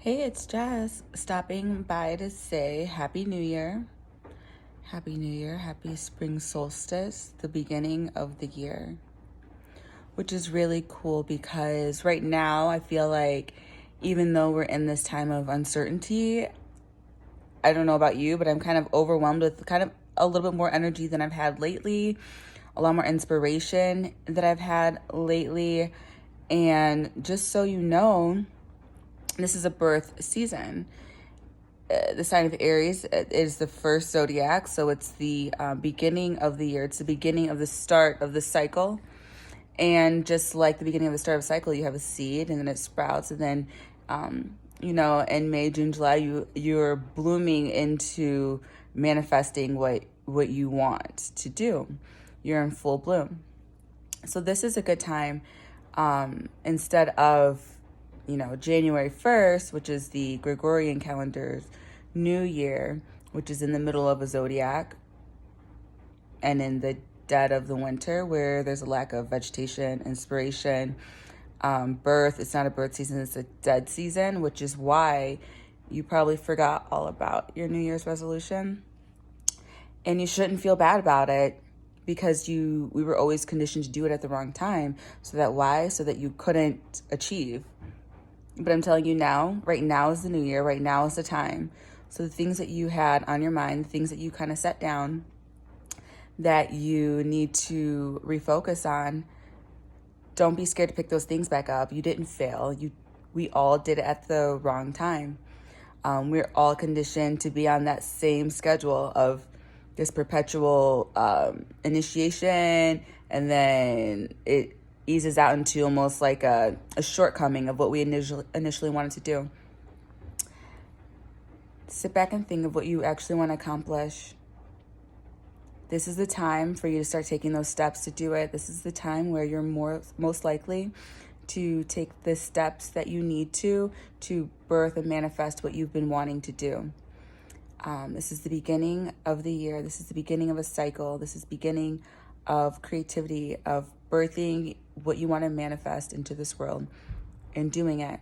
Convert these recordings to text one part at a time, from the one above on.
Hey, it's Jess stopping by to say Happy New Year. Happy New Year. Happy spring solstice, the beginning of the year, which is really cool because right now I feel like even though we're in this time of uncertainty, I don't know about you, but I'm kind of overwhelmed with kind of a little bit more energy than I've had lately, a lot more inspiration that I've had lately. And just so you know, this is a birth season. The sign of Aries is the first zodiac, so it's the beginning of the year. It's the beginning of the start of the cycle. And just like the beginning of the start of a cycle, you have a seed and then it sprouts, and then in May, June, July, you're blooming into manifesting what you want to do. You're in full bloom. So this is a good time, instead of January 1st, which is the Gregorian calendar's new year, which is in the middle of a zodiac and in the dead of the winter where there's a lack of vegetation, inspiration, birth. It's not a birth season, it's a dead season, which is why you probably forgot all about your New Year's resolution. And you shouldn't feel bad about it because we were always conditioned to do it at the wrong time. So that you couldn't achieve. But I'm telling you now, right now is the new year, right now is the time. So the things that you had on your mind, the things that you kind of set down that you need to refocus on, don't be scared to pick those things back up. You didn't fail. We all did it at the wrong time. We're all conditioned to be on that same schedule of this perpetual initiation, and then it eases out into almost like a shortcoming of what we initially wanted to do. Sit back and think of what you actually want to accomplish. This is the time for you to start taking those steps to do it. This is the time where you're most likely to take the steps that you need to birth and manifest what you've been wanting to do. This is the beginning of the year. This is the beginning of a cycle. This is the beginning of creativity, of birthing what you want to manifest into this world and doing it.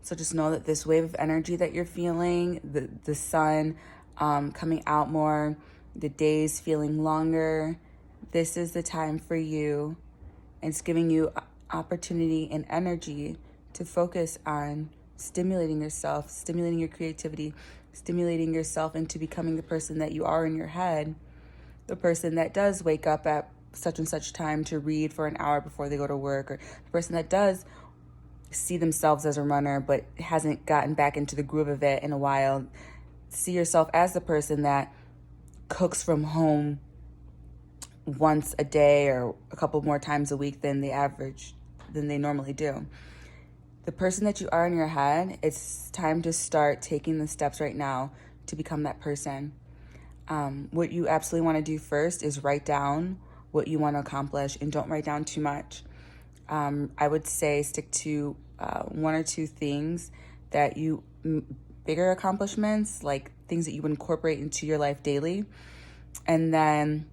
So just know that this wave of energy that you're feeling, the sun coming out more, the days feeling longer, this is the time for you. And it's giving you opportunity and energy to focus on stimulating yourself, stimulating your creativity, stimulating yourself into becoming the person that you are in your head, the person that does wake up at such and such time to read for an hour before they go to work, or the person that does see themselves as a runner but hasn't gotten back into the groove of it in a while. See yourself as the person that cooks from home once a day or a couple more times a week than they normally do. The person that you are in your head, it's time to start taking the steps right now to become that person. What you absolutely want to do first is write down what you want to accomplish, and don't write down too much. I would say stick to one or two things that bigger accomplishments, like things that you would incorporate into your life daily. And then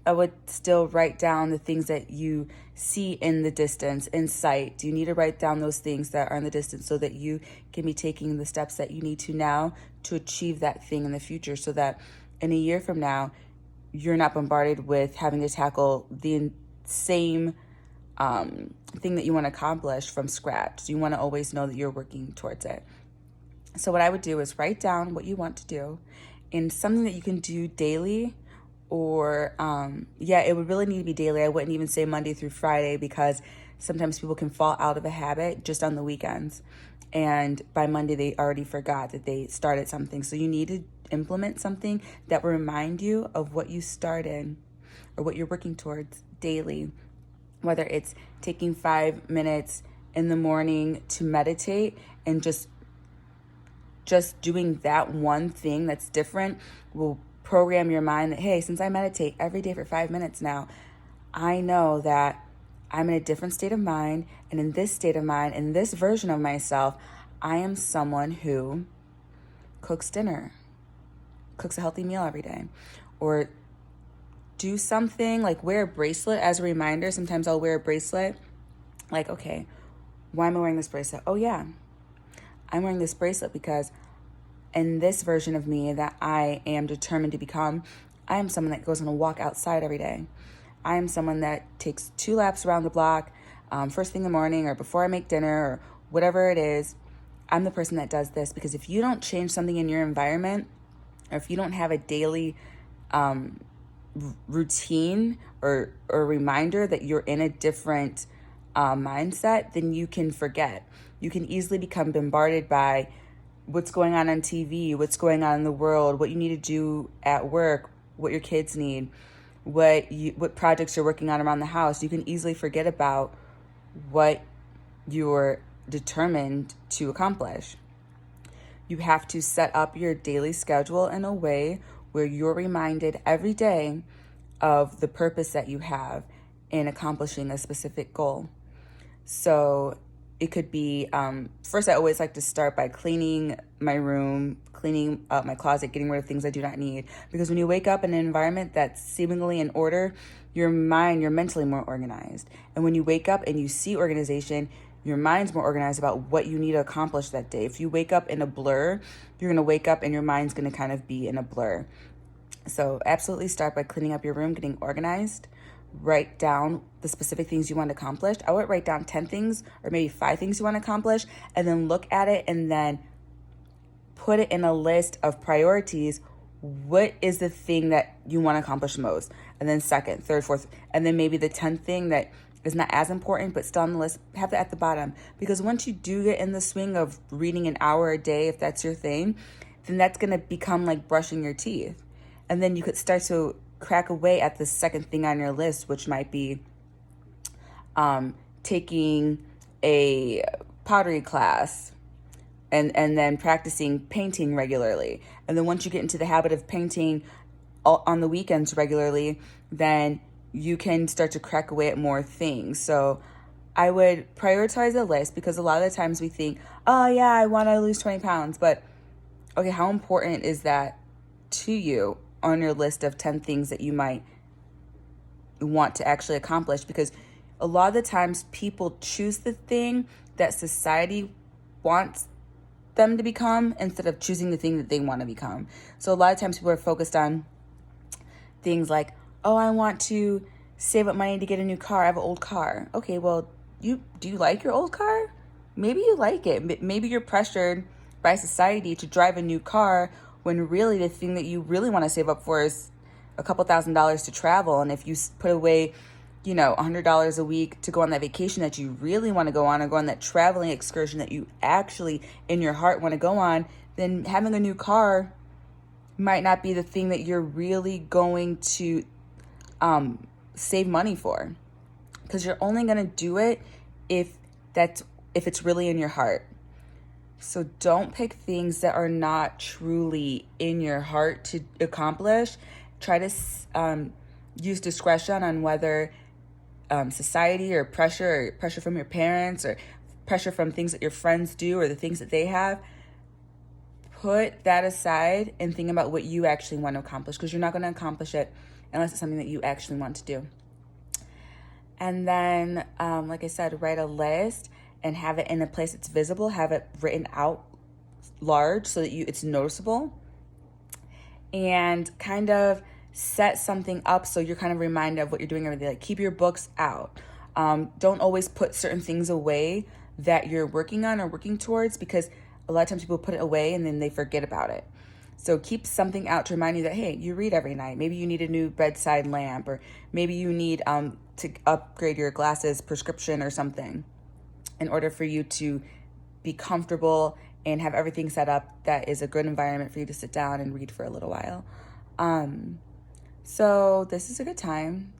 I would still write down the things that you see in the distance, in sight. You need to write down those things that are in the distance so that you can be taking the steps that you need to now to achieve that thing in the future, so that in a year from now, you're not bombarded with having to tackle the same thing that you want to accomplish from scratch. So you want to always know that you're working towards it. So what I would do is write down what you want to do, and something that you can do daily, or it would really need to be daily. I wouldn't even say Monday through Friday, because sometimes people can fall out of a habit just on the weekends, and by Monday they already forgot that they started something. So you need to implement something that will remind you of what you started or what you're working towards daily, whether it's taking 5 minutes in the morning to meditate, and just doing that one thing that's different will program your mind that, hey, since I meditate every day for 5 minutes now, I know that I'm in a different state of mind, and in this state of mind, in this version of myself, I am someone who cooks dinner, cooks a healthy meal every day, or do something like wear a bracelet as a reminder. Sometimes I'll wear a bracelet like, okay, why am I wearing this bracelet? Oh yeah, I'm wearing this bracelet because in this version of me that I am determined to become, I am someone that goes on a walk outside every day. I am someone that takes 2 laps around the block first thing in the morning or before I make dinner or whatever it is. I'm the person that does this because if you don't change something in your environment, or if you don't have a daily routine or reminder that you're in a different mindset, then you can forget. You can easily become bombarded by what's going on TV, what's going on in the world, what you need to do at work, what your kids need, what projects you're working on around the house. You can easily forget about what you're determined to accomplish. You have to set up your daily schedule in a way where you're reminded every day of the purpose that you have in accomplishing a specific goal. So it could be, first I always like to start by cleaning my room, cleaning up my closet, getting rid of things I do not need. Because when you wake up in an environment that's seemingly in order, you're mentally more organized. And when you wake up and you see organization, your mind's more organized about what you need to accomplish that day. If you wake up in a blur, you're going to wake up and your mind's going to kind of be in a blur. So absolutely start by cleaning up your room, getting organized. Write down the specific things you want to accomplish. I would write down 10 things or maybe 5 things you want to accomplish, and then look at it and then put it in a list of priorities. What is the thing that you want to accomplish most? And then second, third, fourth, and then maybe the 10th thing that is not as important but still on the list, have that at the bottom. Because once you do get in the swing of reading an hour a day, if that's your thing, then that's going to become like brushing your teeth. And then you could start to crack away at the second thing on your list, which might be taking a pottery class and then practicing painting regularly. And then once you get into the habit of painting on the weekends regularly, then you can start to crack away at more things. So I would prioritize a list, because a lot of the times we think, oh yeah, I want to lose 20 pounds. But okay, how important is that to you on your list of 10 things that you might want to actually accomplish? Because a lot of the times people choose the thing that society wants them to become instead of choosing the thing that they want to become. So a lot of times people are focused on things like, oh, I want to save up money to get a new car. I have an old car. Okay, well, do you like your old car? Maybe you like it. Maybe you're pressured by society to drive a new car when really the thing that you really want to save up for is a couple $1,000s to travel. And if you put away, $100 a week to go on that vacation that you really want to go on, or go on that traveling excursion that you actually in your heart want to go on, then having a new car might not be the thing that you're really going to save money for, because you're only going to do it if it's really in your heart. So don't pick things that are not truly in your heart to accomplish. Try to use discretion on whether society or pressure from your parents or pressure from things that your friends do or the things that they have. Put that aside and think about what you actually want to accomplish, because you're not going to accomplish it unless it's something that you actually want to do. And then, like I said, write a list and have it in a place that's visible. Have it written out large so that it's noticeable. And kind of set something up so you're kind of reminded of what you're doing every day. Like, keep your books out. Don't always put certain things away that you're working on or working towards, because a lot of times people put it away and then they forget about it. So keep something out to remind you that, hey, you read every night. Maybe you need a new bedside lamp, or maybe you need to upgrade your glasses prescription or something in order for you to be comfortable and have everything set up that is a good environment for you to sit down and read for a little while. So this is a good time.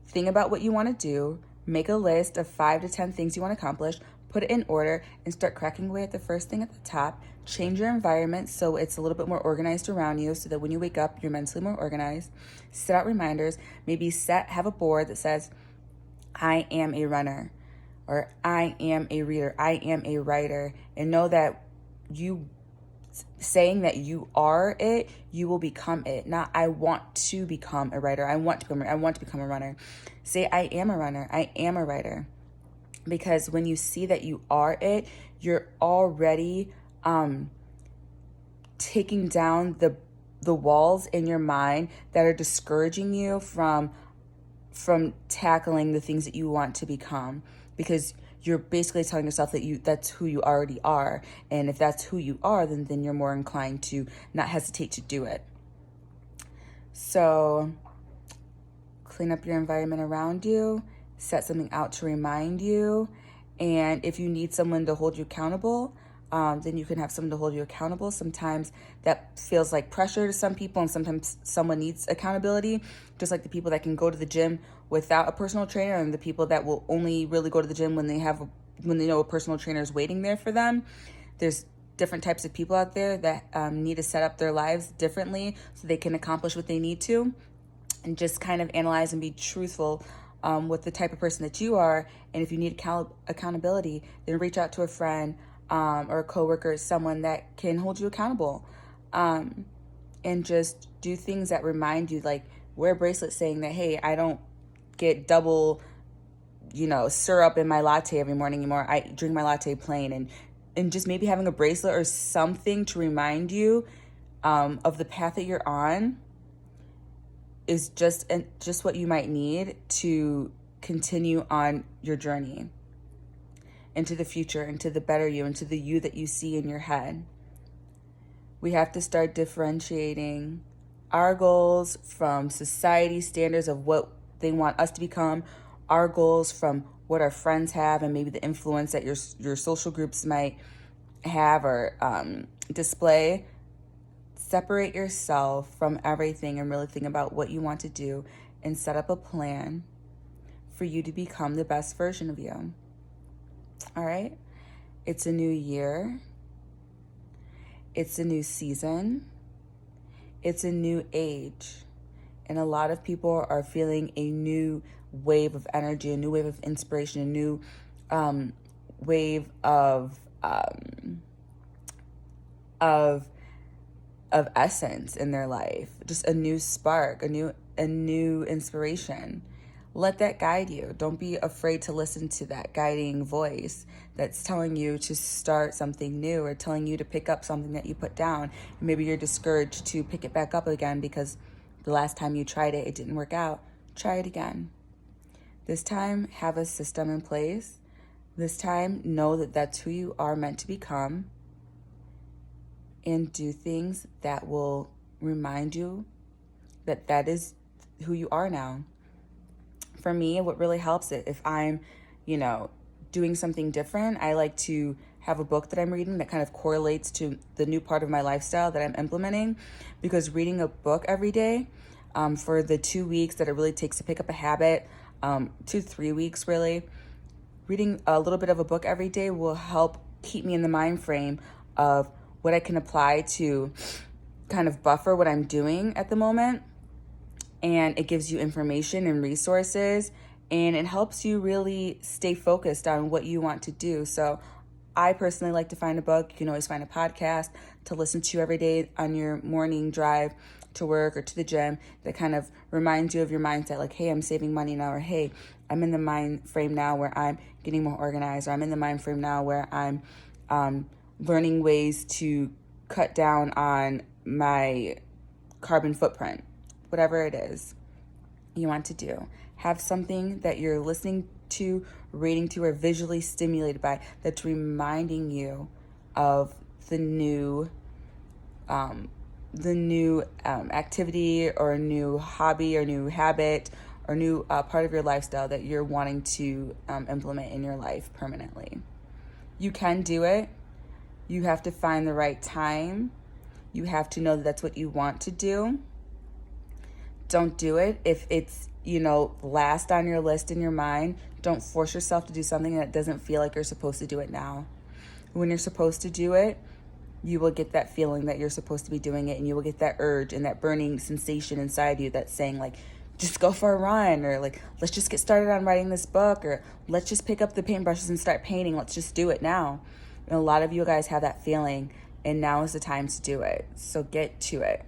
Think about what you want to do. Make a list of 5 to 10 things you want to accomplish. Put it in order and start cracking away at the first thing at the top. Change your environment so it's a little bit more organized around you, so that when you wake up, you're mentally more organized. Set out reminders. Maybe have a board that says, I am a runner, or I am a reader, I am a writer. And know that you saying that you are it, you will become it. Not, I want to become a writer, I want to become a runner. Say, I am a runner, I am a writer. Because when you see that you are it, you're already taking down the walls in your mind that are discouraging you from tackling the things that you want to become, because you're basically telling yourself that that's who you already are. And if that's who you are, then you're more inclined to not hesitate to do it. So clean up your environment around you, set something out to remind you. And if you need someone to hold you accountable, then you can have someone to hold you accountable. Sometimes that feels like pressure to some people, and sometimes someone needs accountability, just like the people that can go to the gym without a personal trainer, and the people that will only really go to the gym when they know a personal trainer is waiting there for them. There's different types of people out there that need to set up their lives differently so they can accomplish what they need to, and just kind of analyze and be truthful with the type of person that you are. And if you need accountability, then reach out to a friend or a coworker, someone that can hold you accountable, and just do things that remind you, like wear a bracelet saying that, hey, I don't get double, syrup in my latte every morning anymore. I drink my latte plain, and just maybe having a bracelet or something to remind you of the path that you're on is just what you might need to continue on your journey into the future, into the better you, into the you that you see in your head. We have to start differentiating our goals from society standards of what they want us to become, our goals from what our friends have, and maybe the influence that your social groups might have or display. Separate yourself from everything and really think about what you want to do, and set up a plan for you to become the best version of you. All right? It's a new year. It's a new season. It's a new age. And a lot of people are feeling a new wave of energy, a new wave of inspiration, a new wave of essence in their life, just a new spark, a new inspiration. Let that guide you. Don't be afraid to listen to that guiding voice that's telling you to start something new, or telling you to pick up something that you put down. Maybe you're discouraged to pick it back up again because the last time you tried it, it didn't work out. Try it again. This time, have a system in place. This time, know that that's who you are meant to become, and do things that will remind you that that is who you are now. For me, what really helps it, if I'm, doing something different, I like to have a book that I'm reading that kind of correlates to the new part of my lifestyle that I'm implementing, because reading a book every day for the 2 weeks that it really takes to pick up a habit, 2 to 3 weeks really, reading a little bit of a book every day will help keep me in the mind frame of what I can apply to kind of buffer what I'm doing at the moment. And it gives you information and resources, and it helps you really stay focused on what you want to do. So I personally like to find a book. You can always find a podcast to listen to every day on your morning drive to work or to the gym that kind of reminds you of your mindset, like, hey, I'm saving money now, or hey, I'm in the mind frame now where I'm getting more organized, or I'm in the mind frame now where I'm learning ways to cut down on my carbon footprint. Whatever it is you want to do, have something that you're listening to, reading to, or visually stimulated by that's reminding you of the new activity or a new hobby or new habit or new part of your lifestyle that you're wanting to implement in your life permanently. You can do it. You have to find the right time. You have to know that that's what you want to do. Don't do it if it's, last on your list in your mind. Don't force yourself to do something that doesn't feel like you're supposed to do it now. When you're supposed to do it, you will get that feeling that you're supposed to be doing it, and you will get that urge and that burning sensation inside you that's saying, like, just go for a run, or like, let's just get started on writing this book, or let's just pick up the paintbrushes and start painting. Let's just do it now. And a lot of you guys have that feeling, and now is the time to do it. So get to it.